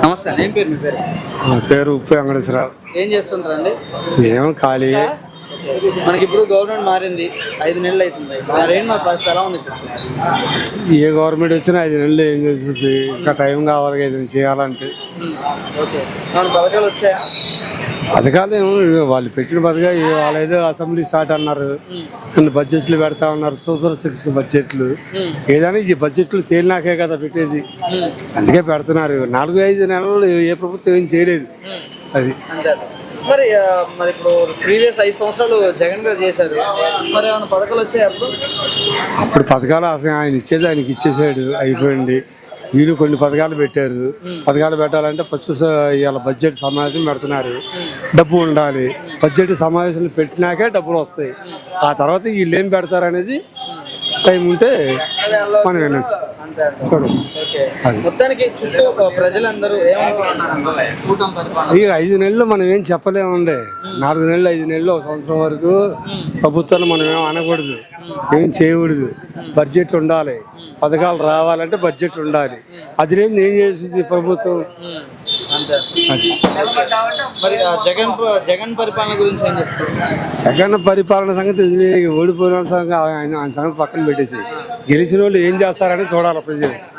నమస్తే అండి. ఏం పేరు మీ పేరు? నా పేరు ఉప్పు వెంకటేశ్వరరావు. ఏం చేస్తుంటారండి? మేము ఖాళీ. మనకి ఇప్పుడు గవర్నమెంట్ మారింది, 5 నెలలు అవుతుంది. మరేం మా పరిస్థితి ఎలా ఉంది ఇప్పుడు? ఏ గవర్నమెంట్ వచ్చినా 5 నెలలు ఏం చేస్తుంది, ఇంకా టైం కావాలి కదా ఏదైనా చేయాలంటే. ఓకే, మన పథకాలు వచ్చాయా? పథకాలు ఏమో వాళ్ళు పెట్టిన పథకాలు వాళ్ళేదో అసెంబ్లీ స్టార్ట్ అన్నారు, కొన్ని బడ్జెట్లు పెడతా ఉన్నారు, సూపర్ 6 బడ్జెట్లు. ఏదైనా ఈ బడ్జెట్లు తేలినాకే కదా పెట్టేది, అందుకే పెడుతున్నారు. 4-5 నెలలు ఏ ప్రభుత్వం ఏం చేయలేదు అది. అంతే. మరి మరి ఇప్పుడు ప్రీవియస్ 5 సంవత్సరాలు జగన్ గారు చేశారు, మరి ఏమైనా పథకాలు వచ్చాయి అప్పుడు? అప్పుడు పథకాలు అసలు ఆయన ఇచ్చేది ఆయనకి ఇచ్చేసాడు, అయిపోయింది. వీళ్ళు కొన్ని పథకాలు పెట్టారు. పథకాలు పెట్టాలంటే ఫస్ట్ ఇవాళ బడ్జెట్ సమావేశం పెడుతున్నారు, డబ్బు ఉండాలి. బడ్జెట్ సమావేశాలు పెట్టినాకే డబ్బులు వస్తాయి. ఆ తర్వాత వీళ్ళు ఏం పెడతారనేది టైం ఉంటే మనం వినొచ్చు, చూడవచ్చు. మొత్తానికి చుట్టూ ప్రజలందరూ ఇక 5 నెలలు మనం ఏం చెప్పలేమండి. 4 నెలలు 5 నెలలు 1 సంవత్సరం వరకు ప్రభుత్వాన్ని మనం ఏం అనకూడదు, ఏం చేయకూడదు. బడ్జెట్ ఉండాలి, పథకాలు రావాలంటే బడ్జెట్ ఉండాలి. అది లేని ఏం చేస్తుంది ప్రభుత్వం? అది. మరి జగన్ పరిపాలన గురించి ఏం చెప్తారు? జగన్ పరిపాలన సంగతి ఓడిపోయిన సంగతి ఆయన సంగతి పక్కన పెట్టేసి, గెలిచిన వాళ్ళు ఏం చేస్తారని చూడాలి ప్రజలు.